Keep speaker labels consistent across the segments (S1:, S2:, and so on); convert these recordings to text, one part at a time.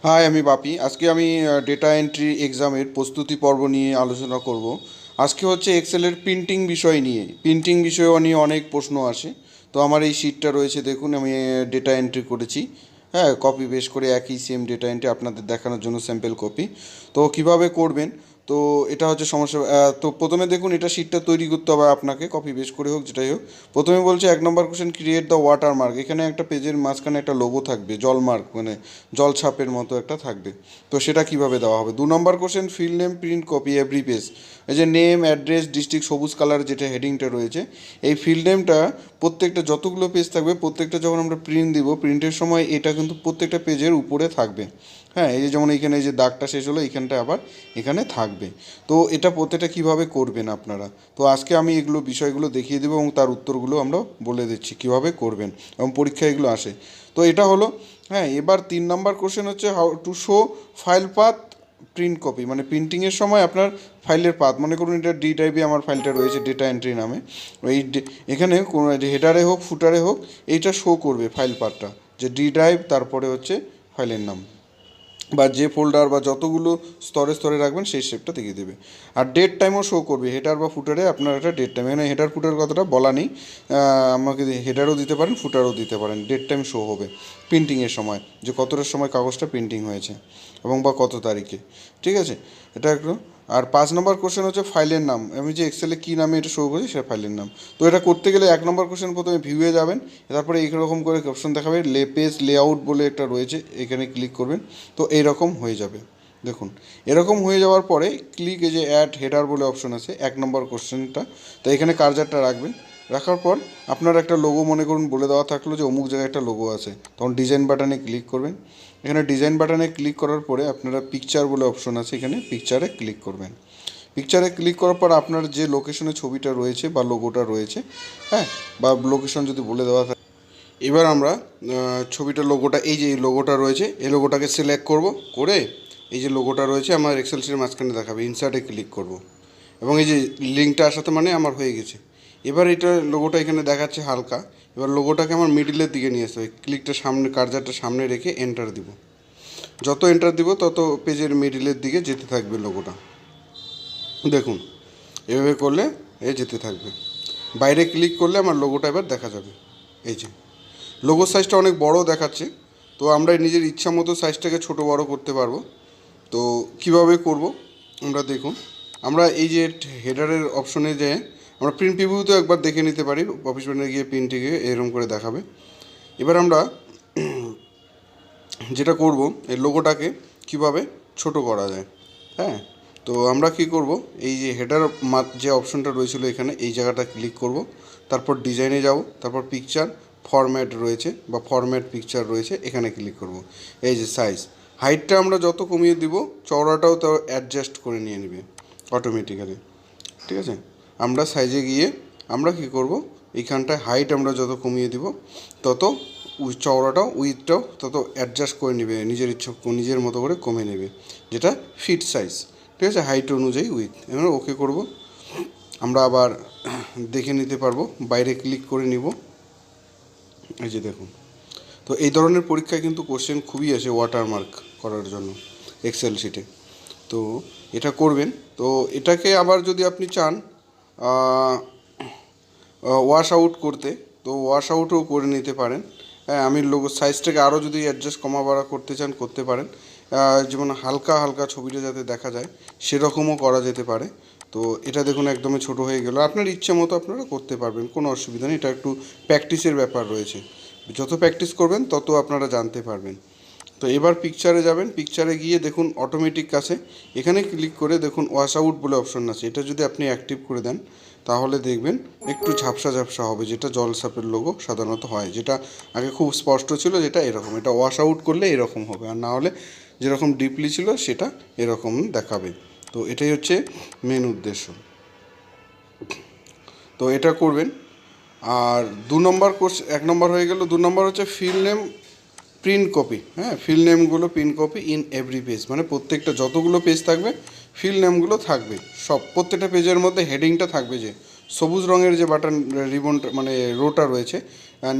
S1: High, আমি বাপি। আজকে আমি ডেটা এন্ট্রি এক্সামের প্রস্তুতি পর্ব নিয়ে আলোচনা করব। আজকে হচ্ছে এক্সেলের প্রিন্টিং বিষয় নিয়ে। প্রিন্টিং বিষয় নিয়ে অনেক প্রশ্ন আসে। তো আমার এই শিটটা রয়েছে, দেখুন আমি ডেটা এন্ট্রি করেছি। হ্যাঁ, কপি পেস্ট করে একই সেম ডেটা এন্ট্রি আপনাদের দেখানোর জন্য স্যাম্পল কপি। তো কিভাবে করবেন, তো এটা হচ্ছে সমস্যা। তো প্রথমে দেখুন, এটা শিটটা তৈরি করতে হবে আপনাকে, কপি পেস্ট করে হোক যেটাই হোক। প্রথমে বলছে 1 নম্বর question, create the watermark. এখানে একটা পেজের মাঝখানে একটা লোগো থাকবে, জল মার্ক মানে জল ছাপের মতো একটা থাকবে। তো সেটা কিভাবে দেওয়া হবে। 2 নম্বর question, file name print copy every page. এই যে নেম, অ্যাড্রেস, ডিস্ট্রিক্ট, সবুজ কালার যেটা হেডিংটা রয়েছে, এই ফিল নেমটা প্রত্যেকটা যতগুলো পেজ থাকবে প্রত্যেকটা যখন আমরা প্রিন্ট দিব, প্রিন্টের সময় এটা কিন্তু প্রত্যেকটা পেজের উপরে থাকবে। হ্যাঁ, এই যে যেমন এইখানে এই যে দাগটা শেষ হলো, এইখানটা আবার এখানে থাকবে। তো এটা প্রত্যেকটা কীভাবে করবেন আপনারা, তো আজকে আমি এগুলো বিষয়গুলো দেখিয়ে দেবো এবং তার উত্তরগুলো আমরা বলে দিচ্ছি কীভাবে করবেন, এবং পরীক্ষায় এগুলো আসে। তো এটা হলো। হ্যাঁ, এবার 3 নম্বর কোশ্চেন হচ্ছে how to show file path print copy, মানে প্রিন্টিংয়ের সময় আপনার ফাইলের পাথ, মনে করুন এটা ডি টাইপে আমার ফাইলটা রয়েছে ডেটা এন্ট্রি নামে। ওই এখানে কোনো হেডারে হোক ফুটারে হোক এইটা শো করবে ফাইল পাথটা, যে ডি ড্রাইভ তারপরে হচ্ছে ফাইলের নাম, বা যে ফোল্ডার বা যতগুলো স্তরে স্তরে রাখবেন সেই শেপটা দেখিয়ে দেবে। আর ডেট টাইমও শো করবে, হেডার বা ফুটারে আপনার একটা ডেট টাইম, এখানে হেডার ফুটার কথাটা বলা নেই। আমাকে হেডারও দিতে পারেন, ফুটারও দিতে পারেন, ডেট টাইম শো হবে প্রিন্টিংয়ের সময়, যে কতটার সময় কাগজটা প্রিন্টিং হয়েছে এবং বা কত তারিখে। ঠিক আছে, এটা একটু। আর 5 নম্বর কোশ্চেন হচ্ছে ফাইলের নাম, আমি যে এক্সেলে কী নামে এটা শো করি সেটা ফাইলের নাম। তো এটা করতে গেলে 1 নম্বর কোশ্চেন, প্রথমে ভিউয়ে যাবেন, তারপরে এইরকম করে অপশন দেখাবে পেজ লেআউট বলে একটা রয়েছে, এখানে ক্লিক করবেন। তো এইরকম হয়ে যাবে, দেখুন এরকম হয়ে যাওয়ার পরে ক্লিক, এই যে অ্যাড হেডার বলে অপশন আছে 1 নম্বর কোশ্চেনটা, তো এখানে কার্জারটা রাখবেন। রাখার পর আপনার একটা লোগো মনে করুন বলে দেওয়া থাকলো যে অমুক জায়গায় একটা লোগো আছে, তখন ডিজাইন বাটনে ক্লিক করবেন। এখানে ডিজাইন বাটনে ক্লিক করার পরে আপনারা পিকচার বলে অপশন আছে, এখানে পিকচারে ক্লিক করবেন। পিকচারে ক্লিক করার পর আপনার যে লোকেশনে ছবিটা রয়েছে বা লোগোটা রয়েছে, হ্যাঁ, বা লোকেশন যদি বলে দেওয়া থাকে, এবার আমরা ছবিটার লোগোটা, এই যে লোগোটা রয়েছে এই লোগোটাকে সিলেক্ট করব, করে এই যে লোগোটা রয়েছে আমার এক্সেল শিটের মাঝখানে দেখাবে, ইনসার্টে ক্লিক করব, এবং এই যে লিঙ্কটা আসাতে মানে আমার হয়ে গেছে। এবার এটা লোগোটা এখানে দেখাচ্ছে হালকা, এবার লোগোটাকে আমার মিডিলের দিকে নিয়ে আসতে হবে, ক্লিকটা সামনে, কার্জারটা সামনে রেখে এন্টার দিব। যত এন্টার দিব তত পেজের মিডিলের দিকে যেতে থাকবে লোগোটা, দেখুন এভাবে করলে এ যেতে থাকবে। বাইরে ক্লিক করলে আমার লোগোটা এবার দেখা যাবে, এই যে লোগোর সাইজটা অনেক বড় দেখাচ্ছে। তো আমরা নিজের ইচ্ছা মতো সাইজটাকে ছোটো বড় করতে পারবো। তো কিভাবে করব আমরা দেখুন, আমরা এই যে হেডারের অপশনে যে আমরা প্রিন্ট প্রিভিউতেও একবার দেখে নিতে পারি, অফিস ব্যানারে গিয়ে প্রিন্টিংয়ে এরকম করে দেখাবে। এবার আমরা যেটা করব, এই লোগোটাকে কিভাবে ছোট করা যায়। হ্যাঁ, তো আমরা কি করব, এই যে হেডার যে অপশনটা রয়েছিল এখানে এই জায়গাটা ক্লিক করব, তারপর ডিজাইনে যাব, তারপর পিকচার ফরম্যাট রয়েছে বা ফরম্যাট পিকচার রয়েছে, এখানে ক্লিক করব। এই যে সাইজ, হাইটটা আমরা যত কমিয়ে দিব চওড়াটাও তো অ্যাডজাস্ট করে নিয়ে নেবে অটোমেটিক্যালি। ঠিক আছে, আমরা সাইজে গিয়ে আমরা কি করব, এইখানটায় হাইট আমরা যত কমিয়ে দিব তত চওড়াটাও উইথটাও তত অ্যাডজাস্ট করে নেবে, নিজের ইচ্ছা নিজের মতো করে কমে নেবে, যেটা ফিট সাইজ। ঠিক আছে, হাইট অনুযায়ী উইথ, এবার ওকে করব। আমরা আবার দেখে নিতে পারবো, বাইরে ক্লিক করে নিব, এই যে দেখুন। তো এই ধরনের পরীক্ষায় কিন্তু কোশ্চেন খুবই আসে ওয়াটারমার্ক করার জন্য এক্সেল শিটে। তো এটা করবেন। তো এটাকে আবার যদি আপনি চান ওয়াশ আউট করতে, তো ওয়াশ আউটও করে নিতে পারেন। হ্যাঁ, আমি লোগো সাইজটাকে আরও যদি অ্যাডজাস্ট কমা বাড়া করতে চান করতে পারেন, যেমন হালকা হালকা ছবিটা যাতে দেখা যায় সেরকমও করা যেতে পারে। তো এটা দেখুন একদমই ছোট হয়ে গেল, আপনার ইচ্ছে মতো আপনারা করতে পারবেন, কোনো অসুবিধা নেই। এটা একটু প্র্যাকটিসের ব্যাপার রয়েছে, যত প্র্যাকটিস করবেন তত আপনারা জানতে পারবেন। তো এবার পিকচারে যাবেন, পিকচারে গিয়ে দেখুন অটোমেটিক আছে, এখানে ক্লিক করে দেখুন ওয়াশ আউট বলে অপশন আছে, এটা যদি আপনি অ্যাক্টিভ করে দেন তাহলে দেখবেন একটু ঝাপসা ঝাপসা হবে, যেটা জল সাপের লোগো সাধারণত হয়, যেটা আগে খুব স্পষ্ট ছিল যেটা এরকম, এটা ওয়াশ আউট করলে এরকম হবে, আর না হলে যেরকম ডিপলি ছিল সেটা এরকম দেখাবে। তো এটাই হচ্ছে মেন উদ্দেশ্য। তো এটা করবেন। আর 2 নম্বর কোর্স, 1 নম্বর হয়ে গেল। 2 নম্বর হচ্ছে ফিল নেম প্রিন্ট কপি। হ্যাঁ, ফিল নেমগুলো print copy in every page, মানে প্রত্যেকটা যতগুলো পেজ থাকবে ফিল নেমগুলো থাকবে সব, প্রত্যেকটা পেজের মধ্যে হেডিংটা থাকবে, যে সবুজ রঙের যে বাটন রিবনটা মানে রোটা রয়েছে,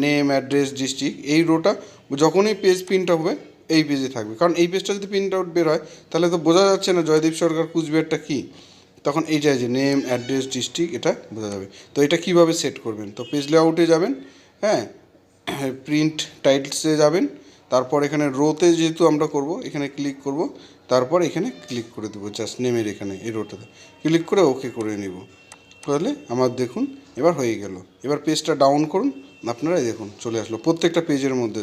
S1: নেম, অ্যাড্রেস, ডিস্ট্রিক্ট, এই রোটা যখনই পেজ প্রিন্ট হবে এই পেজে থাকবে, কারণ এই পেজটা যদি প্রিন্ট আউট বের হয় তাহলে তো বোঝা যাচ্ছে না জয়দীপ সরকার কুচবিহারটা কী। তখন এইটা যে নেম, অ্যাড্রেস, ডিস্ট্রিক্ট, এটা বোঝা যাবে। তো এটা কীভাবে সেট করবেন, তো পেজ লেআউটে যাবেন, হ্যাঁ, প্রিন্ট টাইটলসে যাবেন, তারপর এখানে রোতে যেহেতু আমরা করব এখানে ক্লিক করব, তারপর এখানে ক্লিক করে দেবো জাস্ট নেমের এখানে এই রোটাতে ক্লিক করে ওকে করে নিব। তাহলে আমার দেখুন এবার হয়ে গেল। এবার পেজটা ডাউন করুন, আপনারাই দেখুন চলে আসলো প্রত্যেকটা পেজের মধ্যে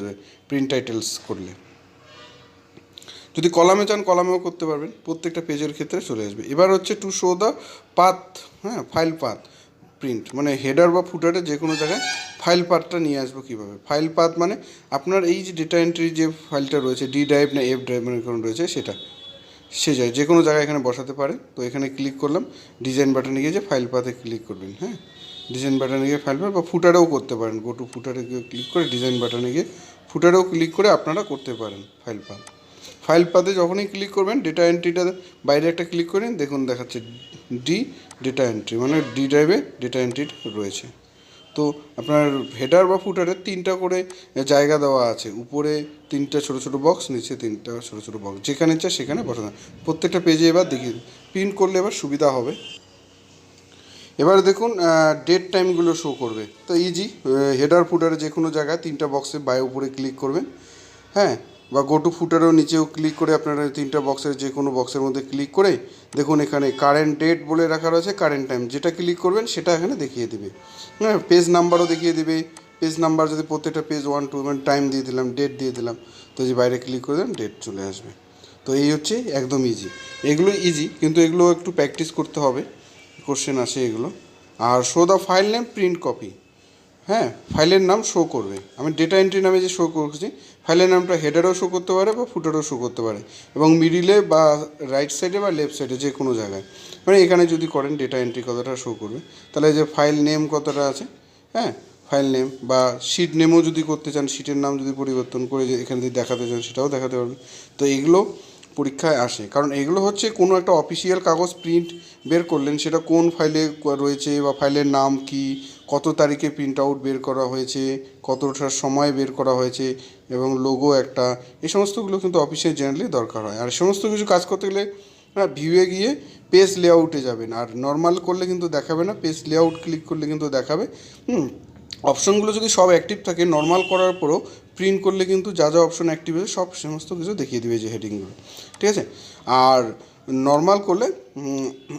S1: প্রিন্ট টাইটেলস করলে। যদি কলামে চান কলামেও করতে পারবেন, প্রত্যেকটা পেজের ক্ষেত্রে চলে আসবে। এবার হচ্ছে টু শো দ্য পাথ, হ্যাঁ, ফাইল পাথ প্রিন্ট, মানে হেডার বা ফুটারে যে কোনো জায়গায় ফাইল পাথটা নিয়ে আসবো কীভাবে। ফাইল পাথ মানে আপনার এই যে ডেটা এন্ট্রি যে ফাইলটা রয়েছে ডি ড্রাইভ না এফ ড্রাইভ মানে কোনো রয়েছে সেটা, সে যায় যে কোনো জায়গায় এখানে বসাতে পারে। তো এখানে ক্লিক করলাম, ডিজাইন বাটনে গিয়ে যে ফাইল পাথে ক্লিক করবেন, হ্যাঁ, ডিজাইন বাটনে গিয়ে ফাইল পাথ বা ফুটারেও করতে পারেন, গো টু ফুটারে গিয়ে ক্লিক করে ডিজাইন বাটনে গিয়ে ফুটারেও ক্লিক করে আপনারা করতে পারেন ফাইল পাথ। ফাইল পাথে যখনই ক্লিক করবেন ডেটা এন্ট্রিটা বাইরে একটা ক্লিক করেন, দেখুন দেখাচ্ছে ডি ডেটা এন্ট্রি, মানে ডি ড্রাইভে ডেটা এন্ট্রি রয়েছে। তো আপনার হেডার বা ফুটারে 3টা করে জায়গা দেওয়া আছে, উপরে 3টা ছোটো ছোটো বক্স, নিচে 3টা ছোটো ছোটো বক্স, যেখানে ইচ্ছা সেখানে বসানো। প্রত্যেকটা পেজে এবার দেখি প্রিন্ট করলে এবার সুবিধা হবে। এবার দেখুন ডেট টাইমগুলো শো করবে, তো ইজি, হেডার ফুটারে যে কোনো জায়গায় 3টা বক্সে বাই উপরে ক্লিক করবেন, হ্যাঁ, বা গো টু ফুটারেও নিচেও ক্লিক করে আপনারা 3টা বক্সের যে কোনো বক্সের মধ্যে ক্লিক করে দেখুন এখানে কারেন্ট ডেট বলে রাখা রয়েছে, কারেন্ট টাইম, যেটা ক্লিক করবেন সেটা এখানে দেখিয়ে দেবে, হ্যাঁ, পেজ নাম্বারও দেখিয়ে দেবে। পেজ নাম্বার যদি প্রত্যেকটা পেজ 1 2 মানে টাইম দিয়ে দিলাম, ডেট দিয়ে দিলাম, তো যে বাইরে ক্লিক করে দেন ডেট চলে আসবে। তো এই হচ্ছে একদম ইজি, এগুলো ইজি, কিন্তু এগুলো একটু প্র্যাকটিস করতে হবে, কোশ্চেন আসে এগুলো। আর show the file name print copy, হ্যাঁ, ফাইলের নাম শো করবে। আমি ডেটা এন্ট্রি নামে যে শো করছি, ফাইলের নামটা হেডারও শো করতে পারে বা ফুটারও শো করতে পারে, এবং মিডিলে বা রাইট সাইডে বা লেফট সাইডে যে কোনো জায়গায়, মানে এখানে যদি করেন ডেটা এন্ট্রি কতটা শো করবে, তাহলে যে ফাইল নেম কতটা আছে, হ্যাঁ, ফাইল নেম বা শিট নেমও যদি করতে চান, শিটের নাম যদি পরিবর্তন করে যে এখানে যদি দেখাতে চান সেটাও দেখাতে পারবেন। তো এগুলো পরীক্ষায় আসে, কারণ এগুলো হচ্ছে কোনো একটা অফিসিয়াল কাগজ প্রিন্ট বের করলেন, সেটা কোন ফাইলে রয়েছে বা ফাইলের নাম কি, কত তারিখে প্রিন্ট আউট বের করা হয়েছে, কতটার সময় বের করা হয়েছে, এবং লোগো একটা, এই সমস্তগুলো কিন্তু অফিসে জেনারেলি দরকার হয়। আর সমস্ত কিছু কাজ করতে গেলে ভিউয়ে গিয়ে পেজ লেআউটে যাবেন, আর নর্মাল করলে কিন্তু দেখাবে না, পেজ লেআউট ক্লিক করলে কিন্তু দেখাবে। অপশনগুলো যদি সব অ্যাক্টিভ থাকে, নর্মাল করার পরও প্রিন্ট করলে কিন্তু যা যা অপশন অ্যাক্টিভ আছে সব সমস্ত কিছু দেখিয়ে দেবে যে হেডিংগুলো, ঠিক আছে। আর নর্মাল করলে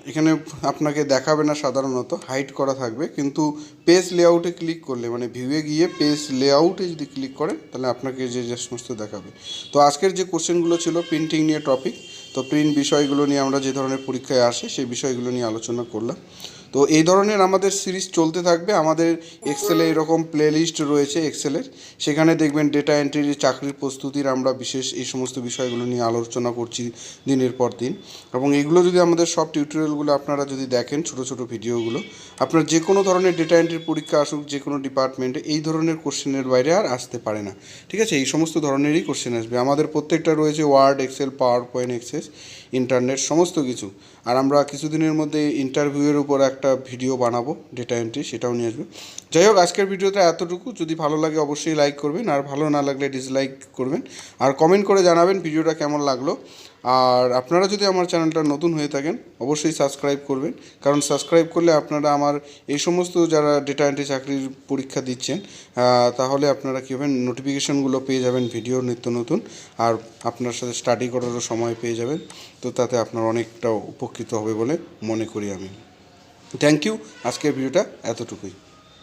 S1: এখানে আপনাকে দেখাবে না, সাধারণত হাইড করা থাকবে, কিন্তু পেজ লেআউটে ক্লিক করলে মানে ভিউয়ে গিয়ে পেজ লেআউটে যদি ক্লিক করেন তাহলে আপনাকে যে যে সমস্ত দেখাবে। তো আজকের যে কোশ্চেনগুলো ছিল প্রিন্টিং নিয়ে টপিক, তো প্রিন্ট বিষয়গুলো নিয়ে আমরা যে ধরনের পরীক্ষায় আসে সেই বিষয়গুলো নিয়ে আলোচনা করলাম। তো এই ধরনের আমাদের সিরিজ চলতে থাকবে। আমাদের এক্সেলে এরকম প্লেলিস্ট রয়েছে এক্সেলের, সেখানে দেখবেন ডেটা এন্ট্রি, চাকরির প্রস্তুতির আমরা বিশেষ এই সমস্ত বিষয়গুলো নিয়ে আলোচনা করছি দিনের পর দিন। এবং এইগুলো যদি আমাদের সব টিউটোরিয়ালগুলো আপনারা যদি দেখেন, ছোটো ছোটো ভিডিওগুলো, আপনার যে কোনো ধরনের ডেটা এন্ট্রির পরীক্ষা আসুক যে কোনো ডিপার্টমেন্টে, এই ধরনের কোশ্চেনের বাইরে আর আসতে পারে না, ঠিক আছে। এই সমস্ত ধরনেরই কোশ্চেন আসবে। আমাদের প্রত্যেকটা রয়েছে Word, Excel, PowerPoint, Access, internet, সমস্ত কিছু। আর আমরা কিছুদিনের মধ্যে ইন্টারভিউয়ের উপর একটা ভিডিও বানাবো ডেটা এন্ট্রি, সেটাও নিয়ে আসবে। যাই হোক, আজকের ভিডিওতে এতটুকু। যদি ভালো লাগে অবশ্যই লাইক করবেন, আর ভালো না লাগলে ডিসলাইক করবেন, আর কমেন্ট করে জানাবেন ভিডিওটা কেমন লাগলো। আর আপনারা যদি আমার চ্যানেলটা নতুন হয়ে থাকেন অবশ্যই সাবস্ক্রাইব করবেন, কারণ সাবস্ক্রাইব করলে আপনারা আমার এই সমস্ত যারা ডেটা এন্ট্রি চাকরির পরীক্ষা দিচ্ছেন, তাহলে আপনারা কী হবেন, নোটিফিকেশনগুলো পেয়ে যাবেন ভিডিও নিত্য নতুন, আর আপনার সাথে স্টাডি করারও সময় পেয়ে যাবেন। তো তাতে আপনার অনেকটা উপকৃত হবে বলে মনে করি আমি। থ্যাংক ইউ, আজকের ভিডিওটা এতটুকুই।